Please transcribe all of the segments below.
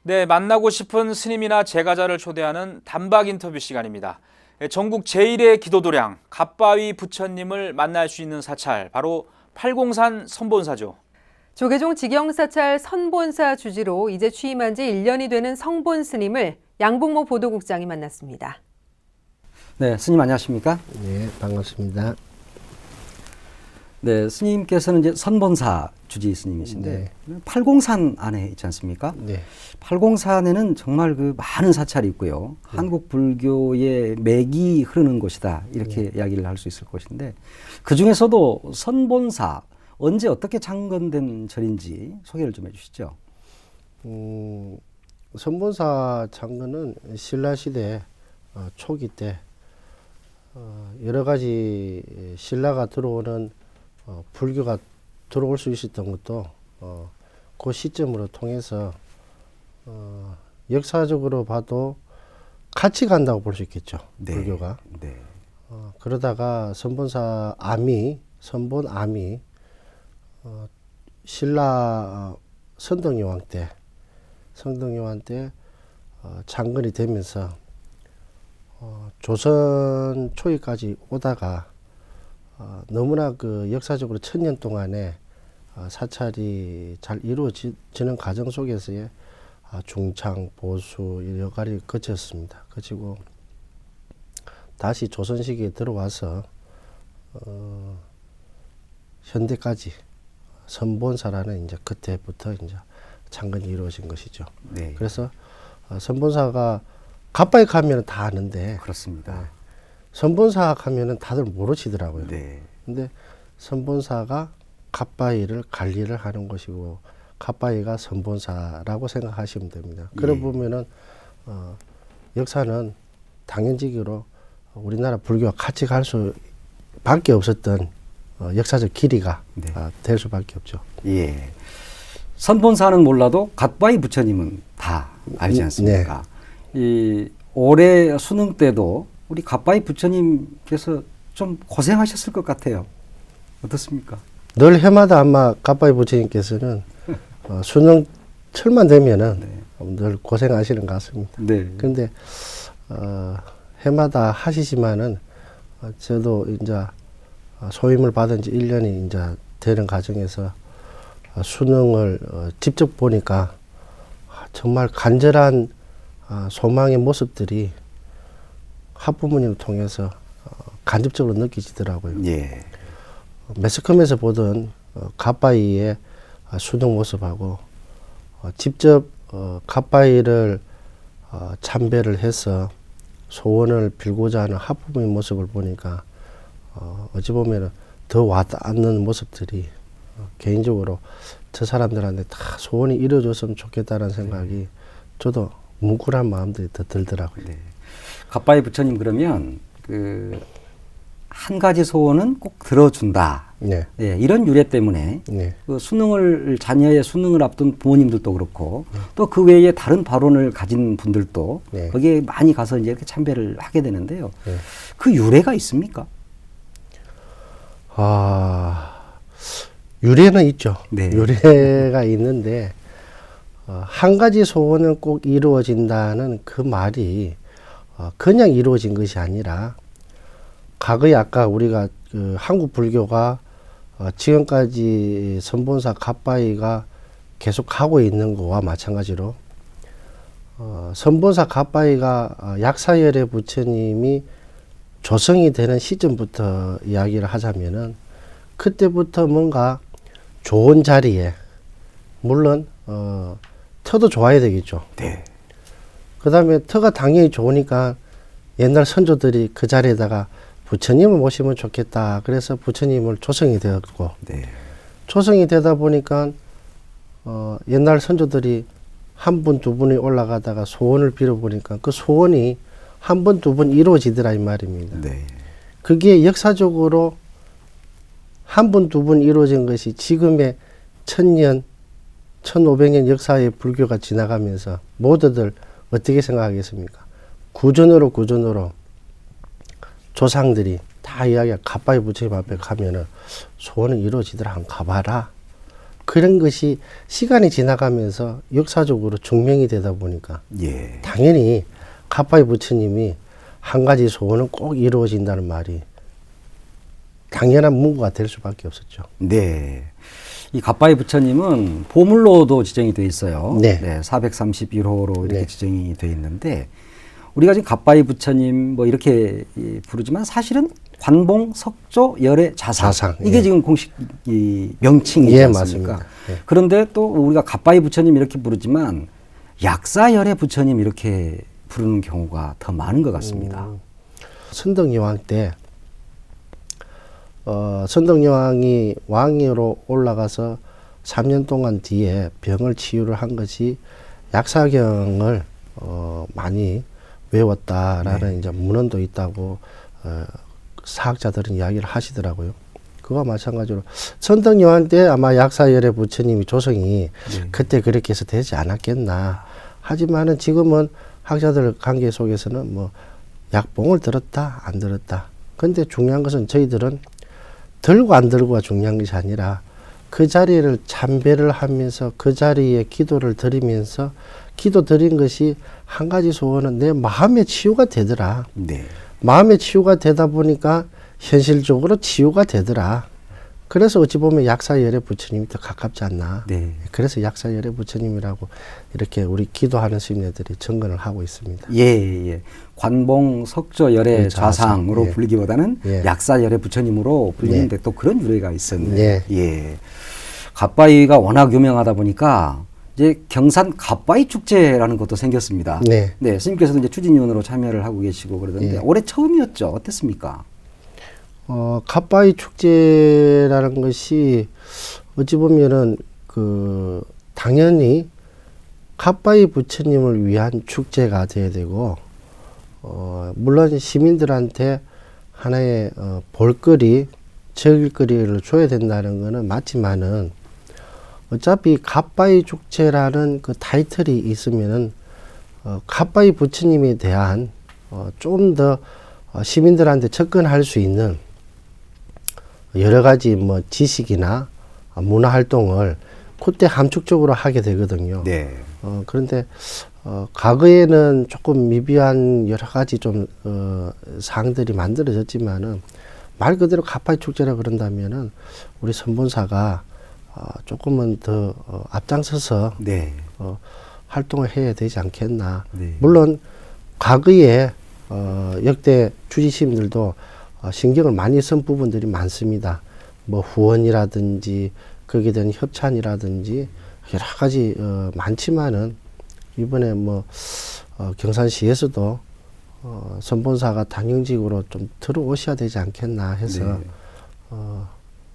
네, 만나고 싶은 스님이나 제가자를 초대하는 단박 인터뷰 시간입니다. 전국 제1의 기도도량 갓바위 부처님을 만날 수 있는 사찰, 바로 팔공산 선본사죠. 조계종 직영사찰 선본사 주지로 이제 취임한 지 1년이 되는 성본 스님을 양봉모 보도국장이 만났습니다. 네, 스님 안녕하십니까? 네, 반갑습니다. 네, 스님께서는 이제 선본사 주지 스님이신데 팔공산 안에 있지 않습니까? 네. 팔공산에는 정말 그 많은 사찰이 있고요. 한국 불교의 맥이 흐르는 곳이다 이렇게 이야기를 할 수 있을 것인데 그 중에서도 선본사 언제 어떻게 창건된 절인지 소개를 좀 해주시죠. 선본사 창건은 신라시대 초기 때 여러 가지 신라가 들어오는 불교가 들어올 수 있었던 것도 그 시점으로 통해서 역사적으로 봐도 같이 간다고 볼 수 있겠죠. 네. 불교가. 네. 그러다가 선본사 선본 암이 신라 선덕여왕 때 창건이 되면서 조선 초기까지 오다가 너무나 그 역사적으로 1000년 동안에 사찰이 잘 이루어지는 과정 속에서의 중창, 보수 여가를 거쳤습니다. 그리고 다시 조선 시기에 들어와서 현대까지 선본사라는 이제 그때부터 이제 창건이 이루어진 것이죠. 네. 그래서 선본사가 갓바위 가면 다 아는데 그렇습니다. 선본사 하면은 다들 모르시더라고요. 네. 근데 선본사가 갓바위를 관리를 하는 것이고 갓바위가 선본사라고 생각하시면 됩니다. 그러고 보면은 역사는 당연지기로 우리나라 불교와 같이 갈 수밖에 없었던 역사적 길이가 될 수밖에 없죠. 예. 선본사는 몰라도 갓바위 부처님은 다 알지 않습니까? 이 올해 수능 때도 우리 갓바위 부처님께서 좀 고생하셨을 것 같아요. 어떻습니까? 늘 해마다 아마 갓바위 부처님께서는 수능철만 되면은 늘 고생하시는 것 같습니다. 네. 그런데 해마다 하시지만은 저도 이제 소임을 받은 지 1년이 이제 되는 과정에서 수능을 직접 보니까 정말 간절한 소망의 모습들이 학부모님을 통해서 간접적으로 느끼지더라고요. 예. 매스컴에서 보던 갓바위의 수능 모습하고 직접 갓바위를 참배를 해서 소원을 빌고자 하는 학부모의 모습을 보니까 어찌 보면 더 와닿는 모습들이 개인적으로 저 사람들한테 다 소원이 이루어졌으면 좋겠다는 생각이 저도 뭉클한 마음들이 더 들더라고요. 네. 갓바위 부처님 그러면 그 한 가지 소원은 꼭 들어준다. 네. 예, 이런 유래 때문에 네. 그 자녀의 수능을 앞둔 부모님들도 그렇고 또 그 외에 다른 발언을 가진 분들도 네. 거기에 많이 가서 이제 이렇게 참배를 하게 되는데요. 네. 그 유래가 있습니까? 유래는 있죠. 네. 유래가 있는데 한 가지 소원은 꼭 이루어진다는 그 말이 그냥 이루어진 것이 아니라 과거에 아까 우리가 그 한국 불교가 지금까지 선본사 갓바위가 계속 하고 있는 거와 마찬가지로 선본사 갓바위가 약사열의 부처님이 조성이 되는 시점부터 이야기를 하자면은 그때부터 뭔가 좋은 자리에 물론 터도 좋아야 되겠죠. 네. 그 다음에 터가 당연히 좋으니까 옛날 선조들이 그 자리에다가 부처님을 모시면 좋겠다. 그래서 부처님을 조성이 되었고 네. 조성이 되다 보니까 옛날 선조들이 한 분, 두 분이 올라가다가 소원을 빌어보니까 그 소원이 한 번, 두 번 이루어지더라 이 말입니다. 네. 그게 역사적으로 한 번, 두 번 이루어진 것이 지금의 1000년, 1500년 역사의 불교가 지나가면서 모두들 어떻게 생각하겠습니까? 구전으로 조상들이 다 이야기가 갓바위 부처님 앞에 가면은 소원은 이루어지더라. 한번 가봐라. 그런 것이 시간이 지나가면서 역사적으로 증명이 되다 보니까 예. 당연히 가빠이 부처님이 한 가지 소원은 꼭 이루어진다는 말이 당연한 문구가 될 수밖에 없었죠. 네. 이 가빠이 부처님은 보물로도 지정이 돼 있어요. 네. 431호로 이렇게 네. 지정이 돼 있는데 우리가 지금 가빠이 부처님 뭐 이렇게 부르지만 사실은 관봉, 석조, 열애, 자상. 자상, 이게 예. 지금 공식 이 명칭이지 예, 않습니까? 맞습니다. 예. 그런데 또 우리가 가빠이 부처님 이렇게 부르지만 약사 열애 부처님 이렇게 부르는 경우가 더 많은 것 같습니다. 선덕여왕 때 선덕여왕이 왕위로 올라가서 3년 동안 뒤에 병을 치유를 한 것이 약사경을 많이 외웠다라는 이제 문헌도 있다고 사학자들은 이야기를 하시더라고요. 그와 마찬가지로 선덕여왕 때 아마 약사열애 부처님이 조성이 그때 그렇게 해서 되지 않았겠나. 하지만은 지금은 학자들 관계 속에서는 뭐 약봉을 들었다 안 들었다. 근데 중요한 것은 저희들은 들고 안 들고가 중요한 것이 아니라 그 자리를 참배를 하면서 그 자리에 기도를 드리면서 기도 드린 것이 한 가지 소원은 내 마음의 치유가 되더라. 네. 마음의 치유가 되다 보니까 현실적으로 치유가 되더라. 그래서 어찌 보면 약사열애 부처님이 더 가깝지 않나. 네. 그래서 약사열애 부처님이라고 이렇게 우리 기도하는 스님들이 증언을 하고 있습니다. 예, 예. 관봉, 석조, 열애, 자상, 좌상으로 예. 불리기보다는 예. 약사 열애 부처님으로 불리는데 또 그런 유래가 있었네. 예. 예. 갓바위가 워낙 유명하다 보니까 이제 경산 갓바위 축제라는 것도 생겼습니다. 네. 네, 스님께서도 이제 추진위원으로 참여를 하고 계시고 그러던데 예. 올해 처음이었죠. 어땠습니까? 갓바위 축제라는 것이 어찌 보면은 당연히 갓바위 부처님을 위한 축제가 돼야 되고 물론 시민들한테 하나의 볼거리, 즐길거리를 줘야 된다는 거는 맞지만은 어차피 갓바위 축제라는 그 타이틀이 있으면은 갓바위 부처님에 대한 좀 더 시민들한테 접근할 수 있는 여러 가지 뭐 지식이나 문화 활동을 그때 함축적으로 하게 되거든요. 네. 그런데 과거에는 조금 미비한 여러 가지 좀 사항들이 만들어졌지만은 말 그대로 갓바위 축제라 그런다면은 우리 선본사가 조금은 더 앞장서서 네. 활동을 해야 되지 않겠나. 네. 물론 과거에 역대 주지시민들도 신경을 많이 쓴 부분들이 많습니다. 뭐 후원이라든지 거기에 대한 협찬이라든지 여러 가지 많지만은 이번에 뭐 경산시에서도 선본사가 당영직으로 좀 들어오셔야 되지 않겠나 해서 네.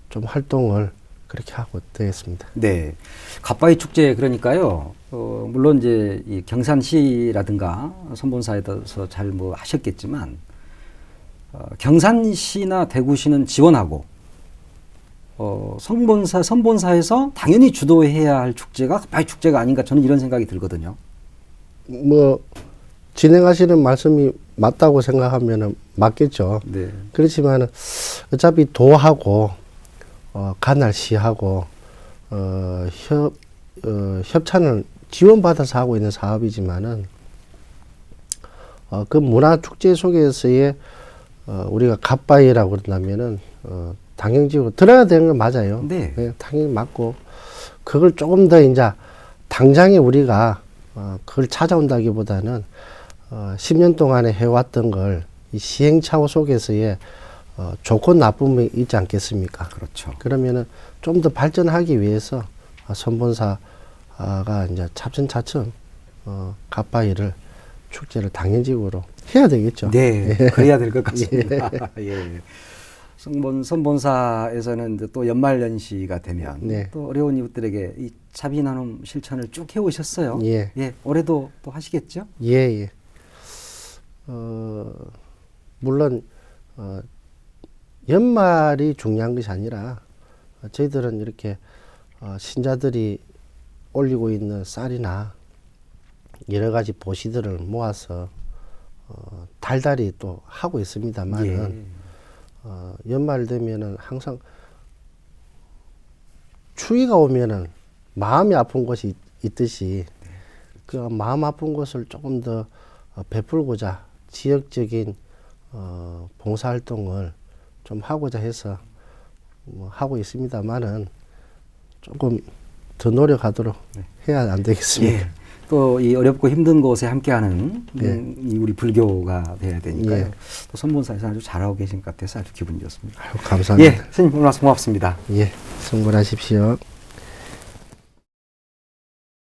좀 활동을 그렇게 하고 되겠습니다. 네. 갓바위 축제 그러니까요. 물론 이제 이 경산시라든가 선본사에서 잘 뭐 하셨겠지만 경산시나 대구시는 지원하고 선본사에서 당연히 주도해야 할 축제가 갓바위 축제가 아닌가 저는 이런 생각이 들거든요. 뭐 진행하시는 말씀이 맞다고 생각하면은 맞겠죠. 네. 그렇지만은 어차피 도하고 관할시하고 협찬을 지원받아서 하고 있는 사업이지만은 그 문화 축제 속에서의 우리가 갓바위라고 그런다면은 당연적으로 들어야 되는 건 맞아요. 네. 당연히 맞고 그걸 조금 더 이제 당장에 우리가 그걸 찾아온다기보다는 10년 동안에 해왔던 걸 이 시행착오 속에서의 좋고 나쁨이 있지 않겠습니까? 그렇죠. 그러면은 좀 더 발전하기 위해서 선본사가 이제 차츰차츰 갓바위를 축제를 당연직으로 해야 되겠죠. 네, 그래야 될 것 같습니다. 예. 선본사에서는 이제 또 연말연시가 되면 네. 또 어려운 이웃들에게 이 자비 나눔 실천을 쭉 해오셨어요. 예. 예, 올해도 또 하시겠죠? 예, 예. 물론 연말이 중요한 것이 아니라 저희들은 이렇게 신자들이 올리고 있는 쌀이나 여러 가지 보시들을 모아서 달달이 또 하고 있습니다만은 예. 연말 되면은 항상 추위가 오면은 마음이 아픈 곳이 있듯이 그 마음 아픈 곳을 조금 더 베풀고자 지역적인 봉사활동을 좀 하고자 해서 하고 있습니다만은 조금 더 노력하도록 해야 안 되겠습니까? 예. 또 이 어렵고 힘든 곳에 함께하는 이 우리 불교가 돼야 되니까요. 예. 또 선본사에서 아주 잘하고 계신 것 같아서 아주 기분이 좋습니다. 아유, 감사합니다. 예, 스님 오늘 말씀 고맙습니다. 예, 성불하십시오.